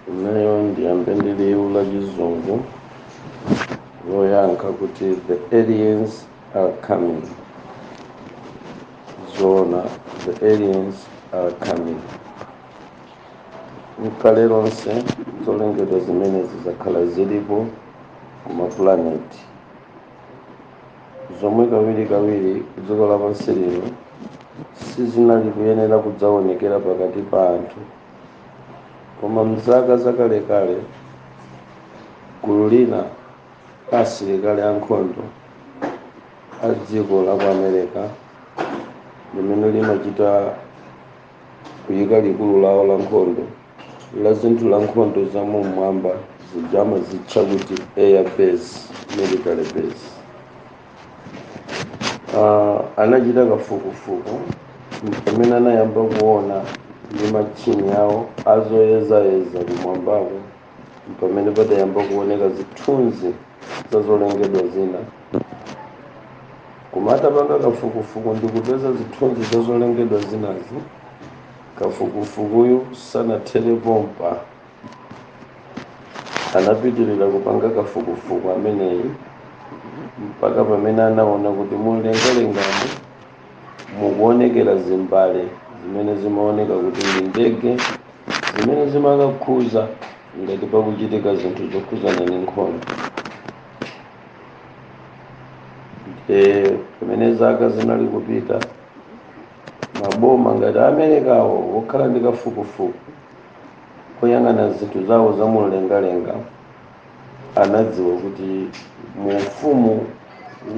Nayo ndiyambe ndiliwula chizungu loyankha kuti the aliens are coming. Zona, the aliens are coming. Mkale lonse zolengedwa zimene zizakhala zilipo kumaplaneti zomwe kawirikawiri dziko lapansi lino sizinali kuyenera kudzaonekera pakati pa anthu, koma mzaka zakalekale gulu lina la asilikali ankhondo a dziko la ku America limene limachita kuyika likulu lawo la nkhondo la zinthu la nkhondo za mumwamba zijama zitcha kuti air base, military base. Anachita kafukufuku pamene anayamba kuona ndi machini yawo azoyezayeza kumwambako, pamene padayamba kuoneka zithunzi za zolengedwa zina. Koma atapanga kafukufuku ndikupeza zithunzi za zolengedwa zinazi, kafukufukuyu sanathere pompa, anapitirira kupanga kafukufuku ameneyi mpaka pamene anaona kuti mulengalengamo mukuonekera zimbale zimene zimaoneka kuti ndi ndege zimene zimakakhuza ngati pakuchitika zinthu zokhuzana ndi nkhondo. Pamene zaka zinali kupita, maboma ngati Amerikawo wokhala ndi kafukufuku koyang'ana zinthu zawo za mulengalenga anadziwa kuti mu ufumu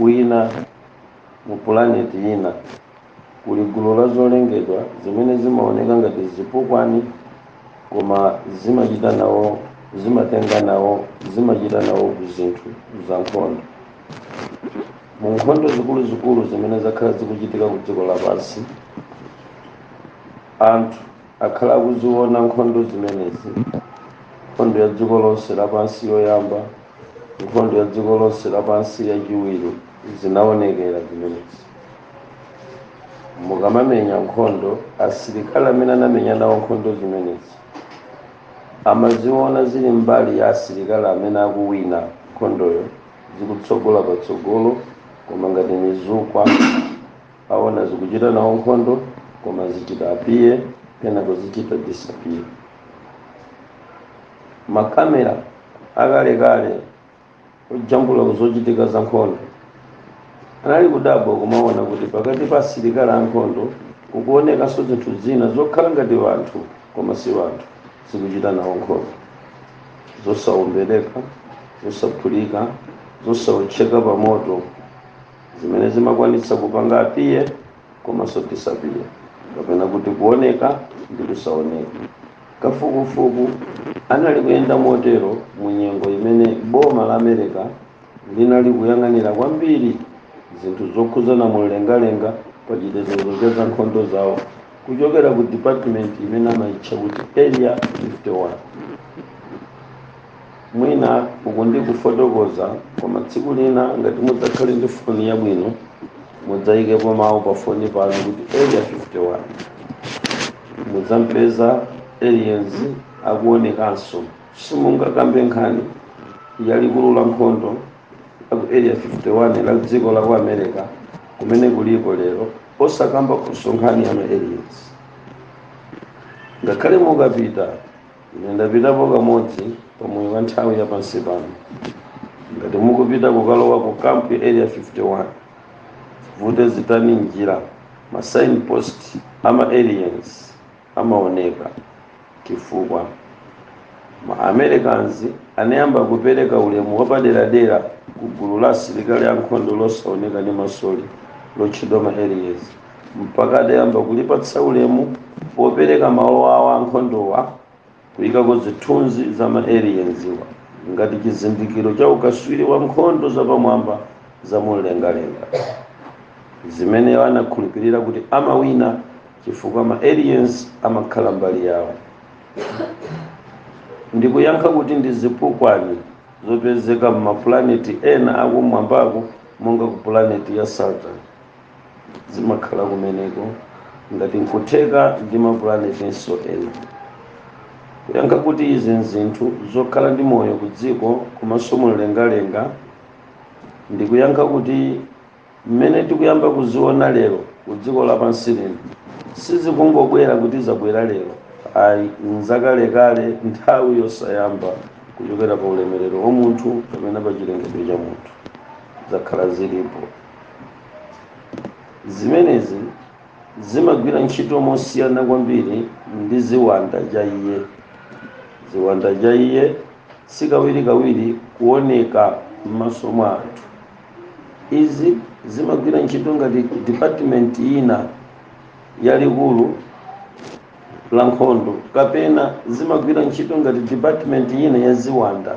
wina, mu planeti ina, kuli gulu la zolengedwa zimene zimaoneka ngati zipukwani, koma zimachita nawo, zimatenga nawo, zimachita nawo ku zinthu za nkhondo. Mu nkhondo zikuluzikulu zimene zakhala zikuchitika ku dziko lapansi, anthu akhala akuziona nkhondo zimenezi, nkhondo ya dziko lonse lapansi yoyamba, nkhondo ya dziko lonse lapansi yachiwiri, zinaonekera zimenezi. Mukamamenya nkhondo, asilikali amene anamenya nawo nkhondo zimenezi amaziona zili mbali ya asilikali amene akuwina nkhondoyo, zikutsogola patsogolo, koma ngati mizukwa aona zikuchita nawo nkhondo koma zichita apiye, kenako zichita disappear. Makamera akalekale ojambula kuzochitika za nkhondo anali kudabwa kumaona kuti pakati pa asilikali ankhondo kukuonekanso zinthu zina zokhala ngati wanthu koma si wanthu, zikuchita nawo nkhondo, zosaombereka, zosaphulika, zosaotcheka pa moto, zimene zimakwanitsa kupanga apiye komanso disappear, kapena kuti kuoneka ndi kusaoneka. Kafukufuku anali kuyenda motero mu nyengo imene boma la America linali kuyang'anira kwambiri zinthu zokhuzana mulengalenga pa chitetezo cha nkhondo zawo, kuchokera ku department imene amayitcha kuti Area 51. Mwina uku ndikufotokoza, koma tsiku lina ngati mudzakhale ndi foni yabwino mudzayikepo mawu pa foni pano kuti Area 51, mudzampeza aliens akuonekanso. Simungakambe nkhani ya likulu la nkhondo la ku Area 51 la dziko la ku America kumene kulipo lero osakamba kusonkhani ya ma-aliens. Ngakhale mukapita, ine ndapitapo kamodzi pamoyo wa nthawi ya pansi pano, ngati mukupita kukalowa ku kampu ya Area 51, vute zitani njira, ma signpost ama aliens amaoneka, chifukwa ma-Americans anayamba kupereka ulemu wapaderadera ku gulu la asilikali ankhondo losaoneka ndi masoli lotchedwa ma-aliens, mpaka adayamba kulipatsa ulemu popereka malo awo ankhondowa kuyikako zithunzi za ma-aliens ngati chizindikiro cha ukaswiri wa nkhondo zapamwamba za mulengalenga, zimene anakhulupirira kuti amawina chifukwa ma-aliens amakhala mbali yawo. Ndikuyankha kuti ndi zipukwani zopezeka m'maplaneti ena akumwambako, monga ku planeti ya Saturn, zimakhala kumeneko ngati nkutheka ndi maplaneti enso ena. kuyankha kuti izi nzinthu zokhala ndi moyo ku dziko komanso mumlengalenga, ndi kuyankha kuti mmene tikuyamba kuziona lero ku dziko lapansi lino sizikungobwera kuti zabwera lero, ayi nzakalekale, nthawi yosayamba kuchokera pa ulemerero wa munthu kapena pa chilengedwe cha munthu zakhala zilipo. Zimenezi zimagwira ntchito mosiyana kwambiri ndi ziwanda cha iye. Ziwanda cha iye sikawirikawiri kuoneka m'maso mwa anthu. Izi zimagwira ntchito ngati department ina yalikulu la nkhondo, kapena zimagwira ntchito ngati department ina ya ziwanda,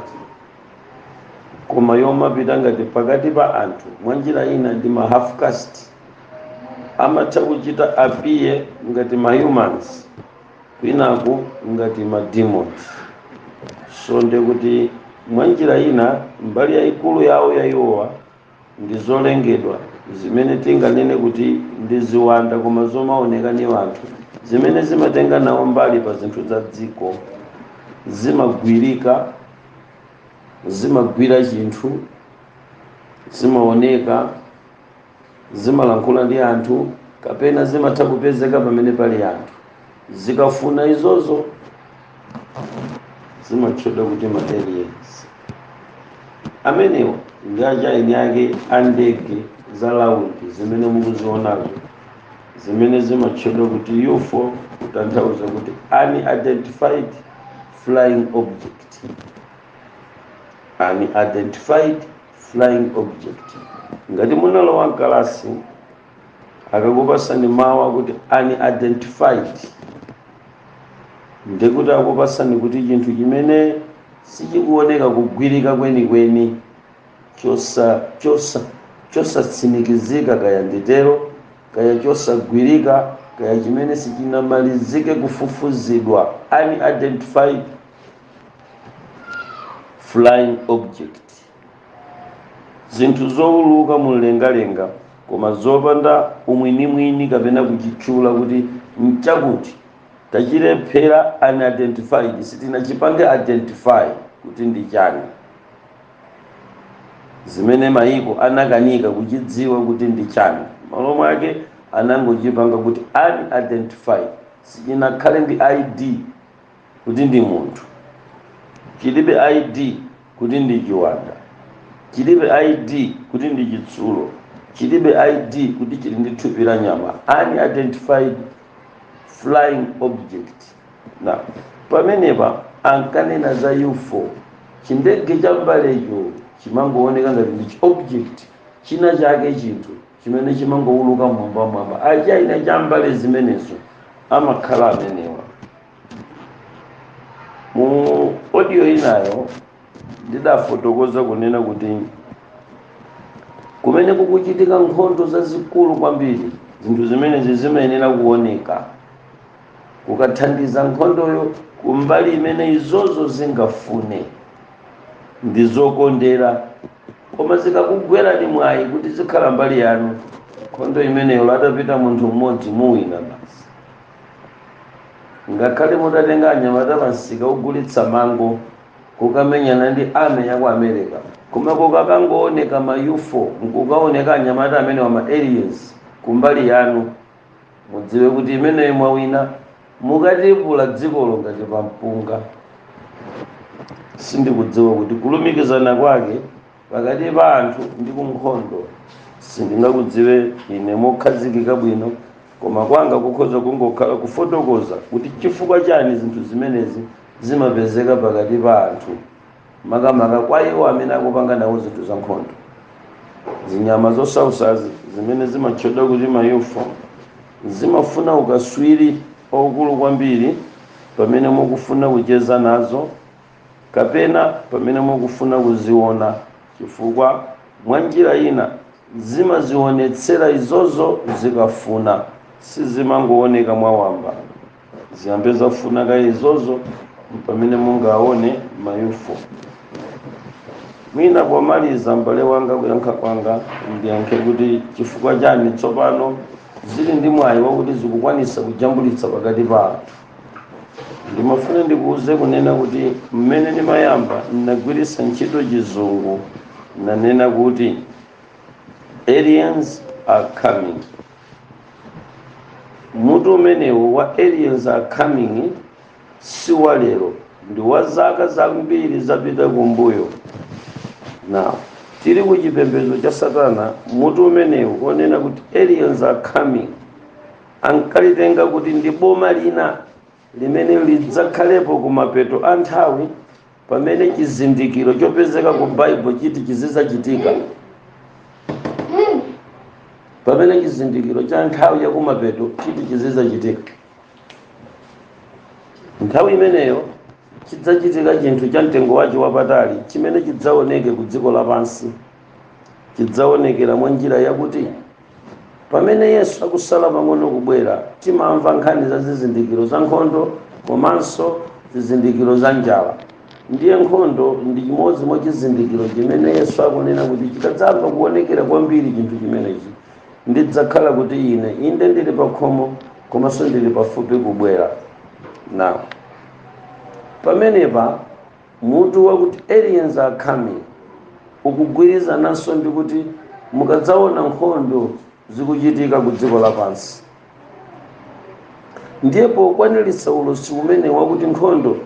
koma yomapita ngati pakati pa anthu mwa njira ina ndi ma half caste, amatha kuchita apiye ngati ma humans, kwinaku ngati ma demons. So ndekuti mwa njira ina mbali yayikulu yawo yayowa ndi zolengedwa zimene tinganene kuti ndi ziwanda, koma zomaoneka ni anthu, zimene zimatenga nawo mbali pa zinthu za dziko, zimagwirika, zimagwira chinthu, zimaoneka, zimalankhula ndi anthu, kapena zimatha kupezeka pamene pali anthu. Zikafuna izozo zimatchedwa kuti ma aliens. Amenewa ndi achaini ake andege za laundi zimene mukuzionazo, zimene zimatchedwa kuti UFO, kutanthauza kuti unidentified flying object. Unidentified flying object. Ngati munalowa mkalasi akakupasani mawu kuti unidentified, ndekuti akupasani kuti chinthu chimene sichikuoneka kugwirika kwenikweni, chosatsimikizika, kaya nditero, kaya chosagwirika, kaya chimene sichinamalizike kufufuzidwa, unidentified flying object. Zinthu zowuluka mumlengalenga koma zopanda umwinimwini kapena kuchitchula kuti mchakuti tachilephera unidentified, sitinachipange identify kuti ndi chani, zimene mayiko anakanika kuchidziwa kuti ndi chani, malo mwake anangochipanga kuti unidentified, sichinakhale ndi ID kuti ndi munthu, chilibe ID kuti ndi chiwanda, chilibe ID kuti ndi chitsulo, chilibe ID kuti chili ndi thupi la nyama. Unidentified flying object. Na pamenepa ankanena za UFO, chindege cha mbalecho chimangooneka ngati ndi object china chake, chinthu chimene chimangowuluka mwamba. Achaina cha mbale zimenezo amakhala amenewa. Mu audio inayo ndidafotokoza kunena kuti kumene kukuchitika nkhondo zazikulu kwambiri, zinthu zimenezi zimayenera kuoneka, kukathandiza nkhondoyo kumbali imene izozo zingafune ndi zokondera, koma zikakugwerani mwayi kuti zikhala mbali yanu, nkhondo imeneyo latapita munthu mmodzi muwina basi. Ngakhale mutatenga anyamata pansika kugulitsa mango kukamenyana ndi ame ya ku America, koma kukakangooneka ma UFO, nkukaoneka anyamata amene wa ma aliens kumbali yanu, mudziwe kuti imeneyo mwawina, mukatipula dzikolo ngati pampunga. Sindikudziwa kuti kulumikizana kwake pakati pa anthu ndi kunkhondo sindingakudziwe ine mokhazikika bwino, koma kwanga kukhoza kungokhala kufotokoza kuti chifukwa chani zinthu zimenezi zimapezeka pakati pa anthu, makamaka kwa iwo amene akupanga nawo zinthu za nkhondo. Zinyama zosausazi zimene zimatchedwa kuti ma UFO zimafuna ukaswiri okulu kwambiri pamene mukufuna kucheza nazo, kapena pamene mukufuna kuziona, chifukwa mwa njira ina zimazionetsera izozo zikafuna, sizimangooneka mwawamba, ziyambe zafuna ka izozo pamene mungaone ma UFO. Mwina pomaliza mbale wanga kuyankha kwanga ndiyankhe kuti chifukwa chani tsopano zili ndi mwayi wakuti zikukwanisa kujambulitsa pakati pa anthu. ndimafuna ndikuuze kunena kuti mmene ndimayamba ndinagwiritsa ntchito chizungu, nanena kuti aliens are coming. Mutu umenewu wa aliens are coming si wa lero, ndi wa zaka zambiri zapita kumbuyo. Now tili ku chipembedzo cha Satana, mutu umenewu onena kuti aliens are coming ankalitenga kuti ndi boma lina limene lidzakhalepo kumapeto a nthawi, pamene chizindikiro chopezeka ku Bible chiti chizizachitika. Pamene chizindikiro cha nthawi ya kumapeto chiti chizizachitika, nthawi imeneyo chidzachitika chinthu cha mtengo wacho wapatali chimene chidzaoneke ku dziko lapansi. Chidzaonekera mwa njira yakuti pamene Yesu akusala pang'ono kubwera, timamva nkhani za zizindikiro za nkhondo komanso zizindikiro za njala. Ndiye nkhondo ndi chimodzi mwa chizindikiro chimene Yesu akunena kuti chikadzamba kuonekera kwambiri chinthu chimenechi, ndidzakhala kuti inde ndili pa khomo komanso ndili pafupi kubwera. Now pamenepa mutu wakuti aliens are coming ukugwirizananso ndi kuti mukadzaona nkhondo zikuchitika ku dziko lapansi. Ndipo kwaniritsa ulosi umene wakuti nkhondo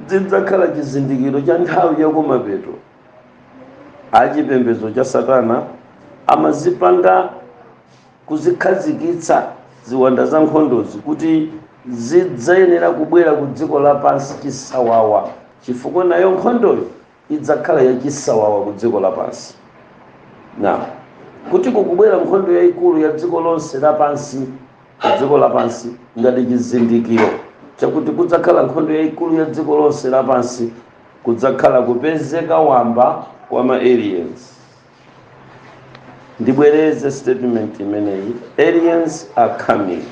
zidzakhala chizindikiro cha nthawi ya kumapeto, achipembedzo cha Satana amazipanga kuzikhazikitsa ziwanda za nkhondozi kuti zidzayenera kubwera ku dziko lapansi chisawawa, chifukwa nayo nkhondoyo idzakhala yachisawawa ku dziko lapansi. Now kuti kukubwera nkhondo yayikulu ya dziko lonse lapansi, dziko lapansi ngati chizindikiro chakuti kudzakhala nkhondo yayikulu ya dziko lonse lapansi, kudzakhala kupezeka wamba wa ma aliens. Ndibwereze statement imeneyi, aliens are coming.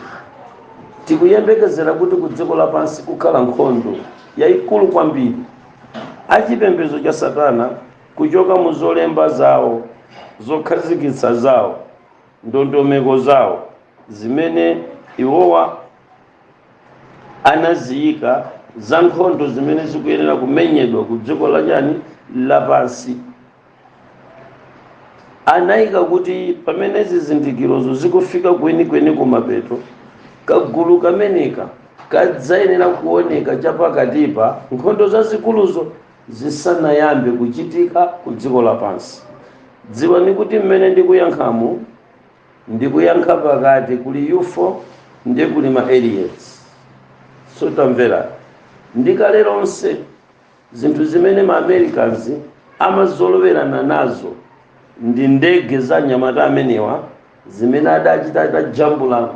Tikuyembekezera kuti ku dziko lapansi kukhala nkhondo yayikulu kwambiri. Achipembedzo cha Satana kuchoka mu zolemba zawo, zokhazikitsa zawo, ndondomeko zawo zimene iwowa anaziyika za nkhondo zimene zikuyenera kumenyedwa ku dziko lapansi, anayika kuti pamene zizindikirozo zikufika kwenikweni kumapeto, kagulu kameneka kadzayenera kuoneka chapakatipa nkhondo zazikuluzo zisanayambe kuchitika ku dziko lapansi. Dziwani kuti mmene ndikuyankhamu ndikuyankha pakati kuli UFO ndi kuli ma aliens. So tamvera, ndikale lonse zinthu zimene ma Americans amazolowerana nazo ndi ndege za nyamata amenewa zimene adachita adajambula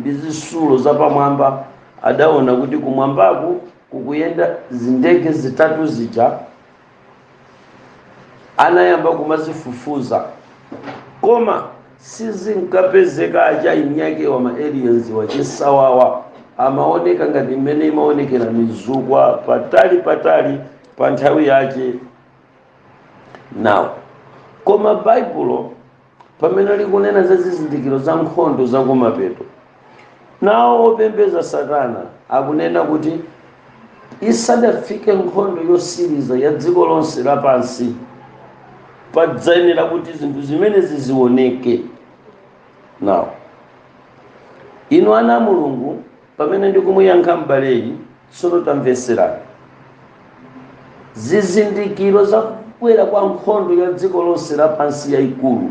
ndi zisulo zapamwamba, adaona kuti kumwambaku kukuyenda zindege zitatu zija, anayamba kumazifufuza, koma sizinkapezeka aja inyake wa ma aliens wachisawawa. Amaoneka ngati mmene imaonekera mizukwa patali pa nthawi yake. Now koma Baibulo pamene likunena za zizindikiro za nkhondo za kumapeto, nawo opembeza Satana akunena kuti isadafike nkhondo yosiriza ya dziko lonse lapansi, padzayenera kuti zinthu zimene zizioneke. Now inu ana a Mulungu, pamene ndikumuyankha m'baleyi, tsono tamveserani. Zizindikiro za kubwera kwa nkhondo ya dziko lonse lapansi yayikulu,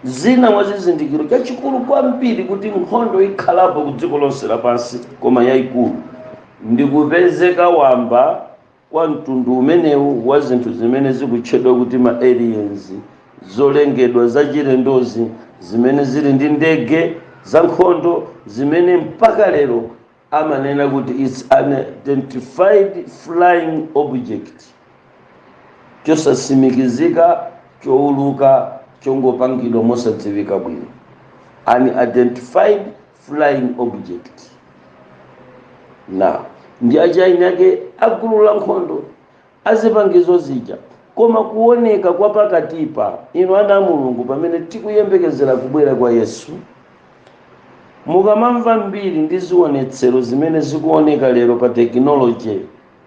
zina mwa zizindikiro chachikulu kwambiri kuti nkhondo ikhalapo ku dziko lonse lapansi koma yayikulu, ndikupezeka wamba kwa mtundu umenewu wa zinthu zimene zikutchedwa kuti ma aliens, zolengedwa zachilendozi zimene zili ndi ndege za nkhondo zimene mpaka lero amanena kuti it's unidentified flying object, chosasimikizika, chouluka, chongopangidwa mosadziwika bwino. Unidentified flying object. Now ndi ajaini ake agulu la nkhondo azipangizo zija, koma kuoneka kwa pakatipa inu ana a Mulungu pamene tikuyembekezera kubwera kwa Yesu, mukamamva mbiri ndi zionetsero zimene zikuoneka lero pa tekinoloji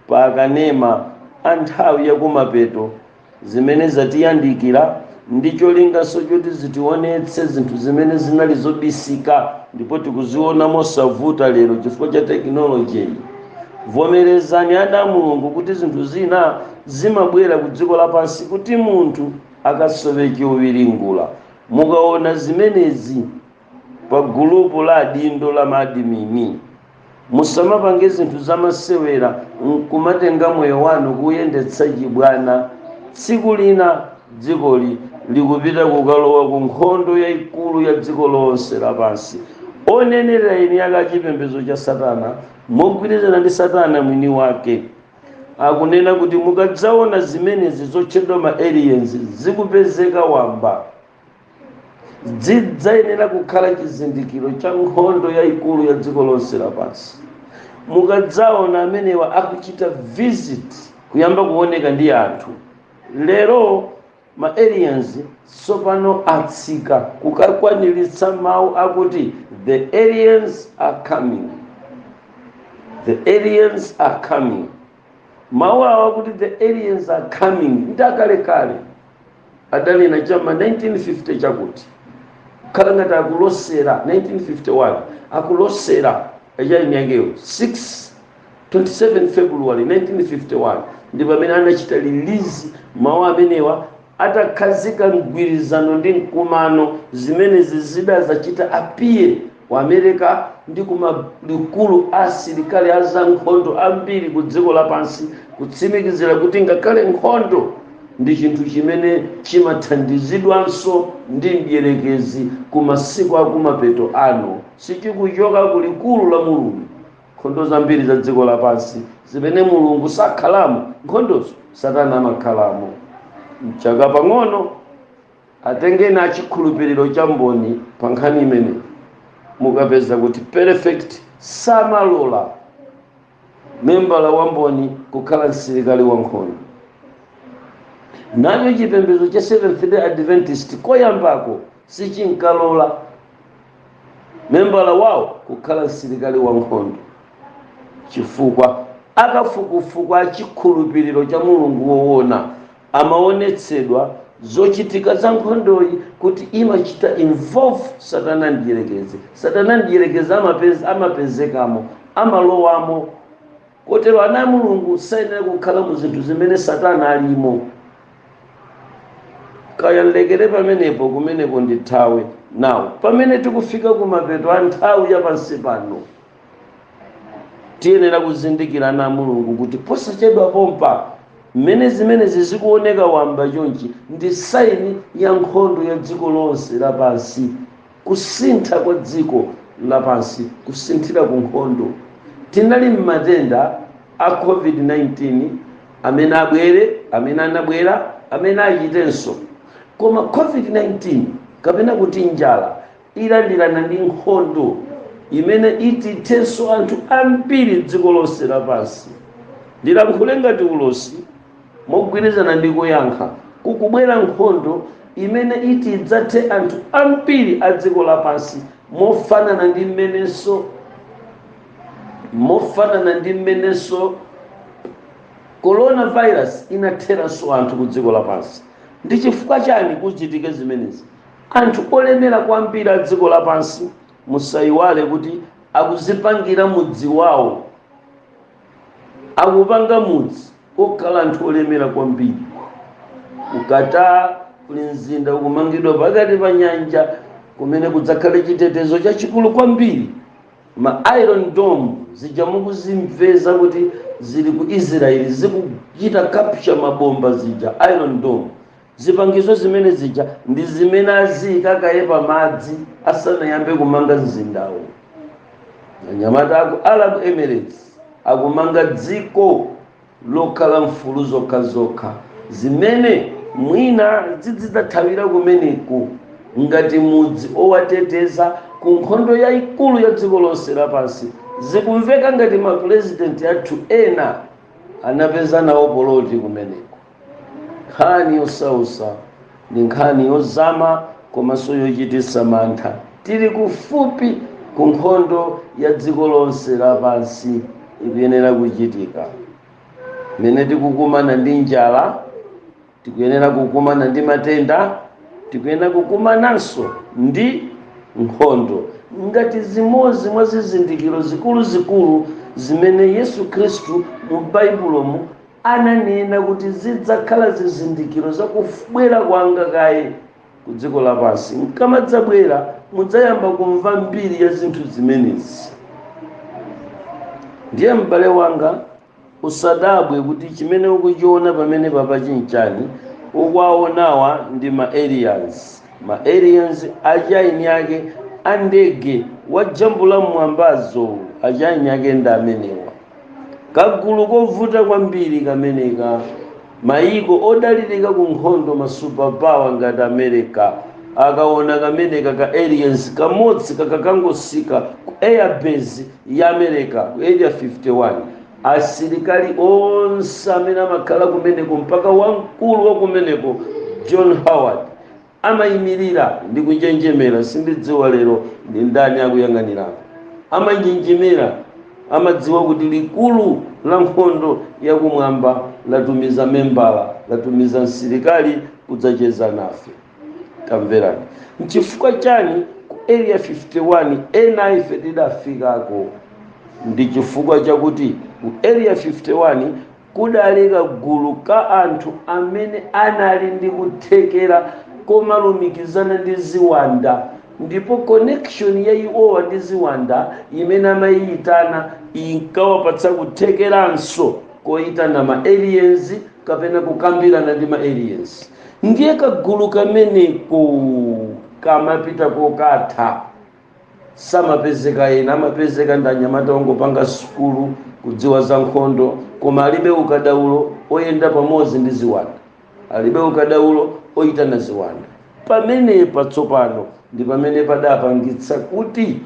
pa kanema a nthawi yakumapeto zimene zatiyandikira ndi cholinganso choti zitionetse zinthu zimene zinali zobisika ndipo tikuziona mosavuta lero chifukwa cha tekinoloji. Vomerezani ana Mulungu kuti zinthu zina zimabwera ku dziko lapansi kuti munthu akasowe chowiringula. Mukaona zimenezi pa gulupu la adindo la maadimini, musamapange zinthu zamasewera nkumatenga moyo wanu kuyendetsa chibwana. Tsiku lina dzikoli likupita kukalowa ku nkhondo yayikulu ya dziko lonse lapansi. Onenera eni akachipembedzo cha Satana mogwirizana ndi Satana mwini wake akunena kuti mukadzaona zimenezi zotchedwa ma aliens zikupezeka wamba, zidzayenera kukhala chizindikiro cha nkhondo yayikulu ya dziko lonse lapansi. Mukadzaona amenewa akuchita visit kuyamba kuoneka ndi anthu, lero ma aliens sopano atsika kukakwaniritsa mawu akuti the aliens are coming, the aliens are coming. Mawu awa kuti the aliens are coming ndakalekale adali na chama 1950 chakuti khala ngati akulosera 1951 akulosera ejali yangeyo 27 February 1951 ndi pamene anachita release mawu amenewa atakhazika mgwirizano ndi mkumano zimene zizida zachita appear wa America ndi kumalikulu asilikali azankhondo ambiri ku dziko lapansi kutsimikizira kuti ngakhale nkhondo ndi chinthu chimene chimathandizidwanso ndi mdierekezi ku masiku akumapeto ano, sichikuchoka kulikulu la Mulungu. Nkhondo zambiri za dziko lapansi zimene Mulungu sakhalamo, nkhondozo Satana amakhalamo. Mchaka pang'ono atengeni achikhulupiriro cha mboni pa nkhani imene mukapeza kuti perfect samalola membala wa mboni kukhala msilikali wa nkhondo. Nacho chipembedzo cha Seventh Day Adventist koyambako sichinkalola membala wawo kukhala msilikali wa nkhondo chifukwa akafukufuku achikhulupiriro cha Mulungu woona amaonetsedwa zochitika za nkhondoyi kuti imachita involve Satana ndiyerekeze. Satana ndiyerekeze amapezekamo, amalowamo. Kotero ana Mulungu sayenera kukhala mu zinthu zimene Satana alimo. Kaya ndekere pamenepo kumeneko ndithawe nawo. Pamene tikufika kumapeto a nthawi ya pansi pano, tiyenera kuzindikira ana Mulungu kuti posachedwa pompa mmene zimene zikuoneka wamba chonchi ndi saini ya nkhondo ya dziko lonse lapansi, kusintha kwa dziko lapansi, kusinthira ku nkhondo. Tinali mmatenda a COVID-19 amene abwere, amene anabwera, amene achitenso. Koma COVID-19 kapena kuti njala ilandilana ndi nkhondo imene ititenso anthu ambiri dziko lonse lapansi. Ndilankhule ngati ulosi mogwirizana ndi kuyankha kukubwera nkhondo imene idzathe anthu ambiri a dziko lapansi mofanana ndi mmenenso coronavirus inatheranso anthu ku dziko lapansi. Ndi chifukwa chani kuchitike zimenezi? Anthu olemera kwambiri a dziko lapansi musayiwale kuti akuzipangira mudzi wawo, akupanga mudzi okhala anthu olemera kwambiri. Ukata kuli mzinda ukumangidwa pakati pa nyanja kumene kudzakhale chitetezo chachikulu kwambiri. Ma Iron Dome zija mukuzimveza kuti zili ku Israeli zikuchita capture mabomba zija Iron Dome. Zipangizo zimene zija ndi zimene azikakaye pa madzi asanayambe kumanga mzindawo. Anyamata aku Arab Emirates akumanga dziko lokhala mfulu zokha zimene mwina zidzithawira kumeneko ngati mudzi owateteza ku nkhondo yayikulu ya dziko lonse lapansi. Zikumveka ngati ma president athu ena anapeza nawo poloti kumeneko. Nkhani yosausa ndi nkhani yozama komanso yochititsa mantha. Tili kufupi ku nkhondo ya dziko lonse lapansi ikuyenera kuchitika. Mene tikukumana ndi njala, tikuyenera kukumana ndi matenda, tikuyenera kukumananso ndi nkhondo, ngati zimodzi mwa zizindikiro zikuluzikulu zimene Yesu Khristu mu Baibulomu ananena kuti zidzakhala zizindikiro zakubwera kwanga kaye ku dziko lapansi. Nkamadzabwera mudzayamba kumva mbiri ya zinthu zimenezi. Ndiye m'bale wanga, usadabwe kuti chimene ukuchiona pamene papa chinchani. Ukwaonawa ndi ma-aliens. Ma-aliens achaini ake andege wajambula mwambazo, achaini ake ndi amenewa. Kagulu kovuta kwambiri kameneka, maiko odalirika ku nkhondo, ma superpower ngati America akaona kameneka ka aliens kamodzi kakangosika ku airbase ya America ku area 51, asilikali onse amene amakhala kumeneko mpaka wamkulu wa kumeneko John Howard amayimirira ndi kunjenjemera. Sindidziwa lero ndi ndani akuyang'anirapo. Amanjenjemera, amadziwa kuti likulu la nkhondo yakumwamba latumiza membala, latumiza msilikali kudzacheza nafe. Tamverani, nchifukwa chani ku area 51 ena ife tidafikako? Ndi chifukwa chakuti ku area 51 kudaleka gulu ka anthu amene anali ndi kuthekera komalumikizana ndi ziwanda, ndipo connection ya iwowa ndi ziwanda imene amayitana inkawapatsa kuthekeranso koyitana ma-aliens kapena kukambirana ndi ma-aliens. Ndiye kagulu kameneko kamapita kokatha, samapezeka ena, amapezeka ndi anyamata ongopanga sukulu kudziwa za nkhondo, koma alibe ukadaulo oyenda pamodzi ndi ziwanda, alibe ukadaulo oyitana ziwanda. Pamene patsopano ndi pamene padapangitsa kuti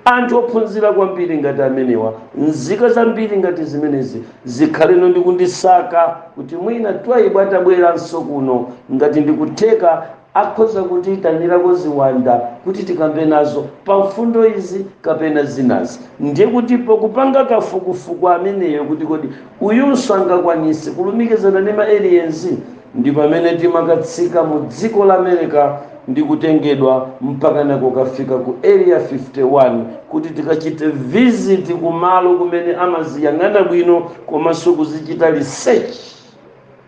anthu ophunzira kwambiri ngati amenewa, nzika zambiri ngati zimenezi zikhaleno ndi kundisaka kuti mwina twaibu atabweranso kuno ngati ndikutheka akhoza kutiyitanirako ziwanda kuti tikambe nazo pa mfundo izi kapena zinazi. Ndiye kuti pokupanga kafukufuku ameneyo kuti kodi uyunso angakwanise kulumikizana ndi ma-aliens, ndi pamene timakatsika mu dziko la America ndi kutengedwa mpaka nako kafika ku area 51 kuti tikachite visit kumalo kumene amaziyang'ana bwino komanso kuzichita research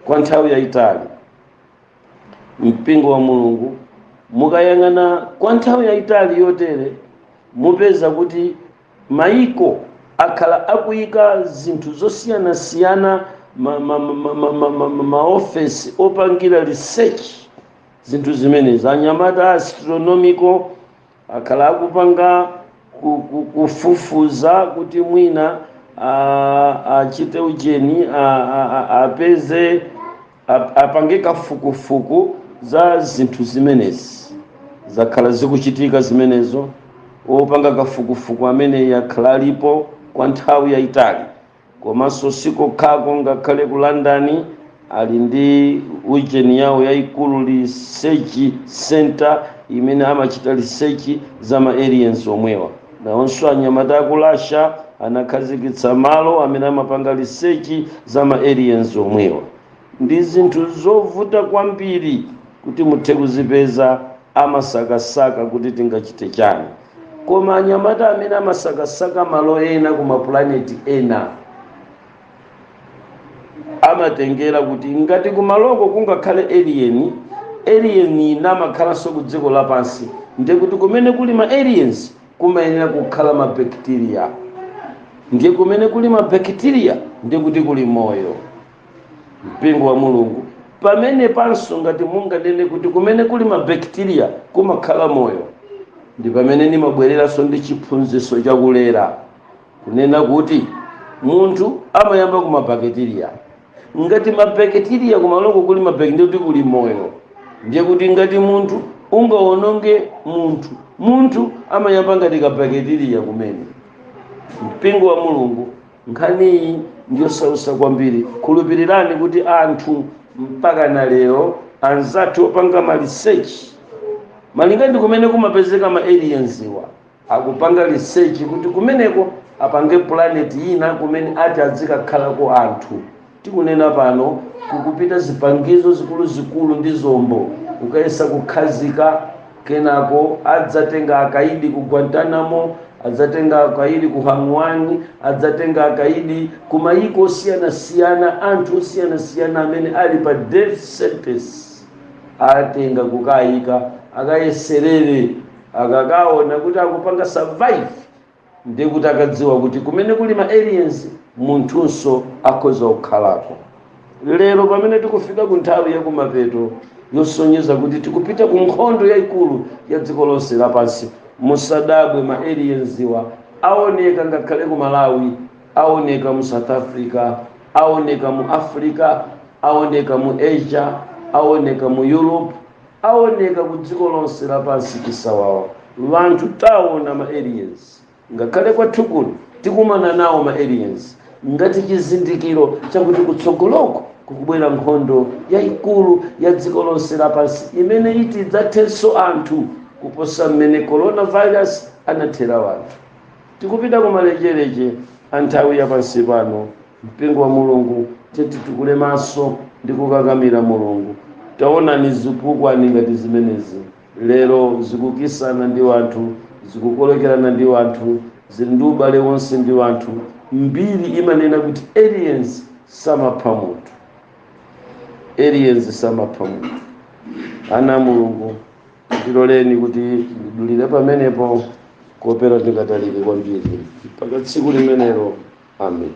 kwa nthawi yayitali. Mpingo wa Mulungu mukayang'ana kwa nthawi yayitali yotere, mupeza kuti maiko akhala akuyika zinthu zosiyanasiyana, ma-office opangira research zinthu zimenezi. Anyamata astronomical akhala akupanga kufufuza kuti mwina achite ujeni apeze apange kafukufuku za zinthu zimenezi zakhala zikuchitika zimenezo. Opanga kafukufuku amene yakhala alipo kwa nthawi yayitali, komanso sikokhako ngakhale ku London ali ndi ujeni yawo yayikulu research center imene amachita research za ma-aliens omwewa. Nawonso anyamata aku Russia anakhazikitsa malo amene amapanga research za ma-aliens omwewa. Ndi zinthu zovuta kwambiri kuti muthe kuzipeza amasakasaka kuti tingachite chani. Koma anyamata amene amasakasaka malo ena kuma planet ena amatengera kuti ngati kumaloko kungakhale alien inamakhalanso ku dziko lapansi, ndiye kuti kumene kuli ma-aliens kumayenera kukhala ma-bacteria. Ndiye kumene kuli ma-bacteria ndiye kuti kuli moyo. Mpingo wa Mulungu pamene panso ngati munganene kuti kumene kuli ma-bacteria kumakhala moyo, ndi pamene ndimabwereranso ndi chiphunzitso chakulera kunena kuti munthu amayamba ku ma-bacteria. Ngati ma-bacteria kumaloko kuli ma-bacteria kuti kuli moyo, ndiye kuti ngati munthu ungaononge munthu amayamba ngati ka-bacteria kumene. Mpingo wa Mulungu nkhaniyi ndiyosausa kwambiri. Khulupirirani kuti anthu mpaka na lero anzathu opanga ma research malinga ndi kumene kumapezeka ma aliens wa akupanga research kuti kumeneko apange planet ina kumene ati azikakhalako anthu. Tikunena pano kukupita zipangizo zikulu ndi zombo ukayesa kukhazika, kenako adzatenga akaidi ku Guantanamo, adzatenga akaidi ku Hangwani, adzatenga akaidi ku mayiko osiyana-siyana, anthu osiyana-siyana amene ali pa death sentence, atenga kukayika akayeserere, akakaona kuti akupanga survive, ndi kuti akadziwa kuti kumene kuli ma aliens munthunso akhoza kukhalako. Lero pamene tikufika ku nthawi ya kumapeto yosonyeza kuti tikupita ku nkhondo yayikulu ya dziko lonse lapansi, musadabwe ma aliens wa aoneka ngakhale ku Malawi, aoneka mu South Africa, aoneka mu Africa, aoneka mu Asia, aoneka mu Europe, aoneka ku dziko lonse lapansi chisawawa. Vanthu taona ma aliens, ngakhale kwathu kuno tikumana nawo ma aliens ngati chizindikiro chakuti kutsogoloko kukubwera nkhondo yayikulu ya dziko lonse lapansi imene iti idzathenso anthu kuposa mmene coronavirus anathera wanthu. Tikupita kumalechereche a nthawi yapansi pano. Mpingo wa Mulungu titukule maso ndi kukakamira Mulungu. Taonani zikukwani ngati zimenezi lero zikukisana ndi wanthu, zikukolekerana ndi wanthu, zili ndi ubale wonse ndi wanthu. Mbiri imanena kuti aliens samapha munthu, aliens samapha munthu. Ana Mulungu tiloleni kuti ndidulire pamenepo kopera tingatalike kwambiri mpaka tsiku limenelo. Amen.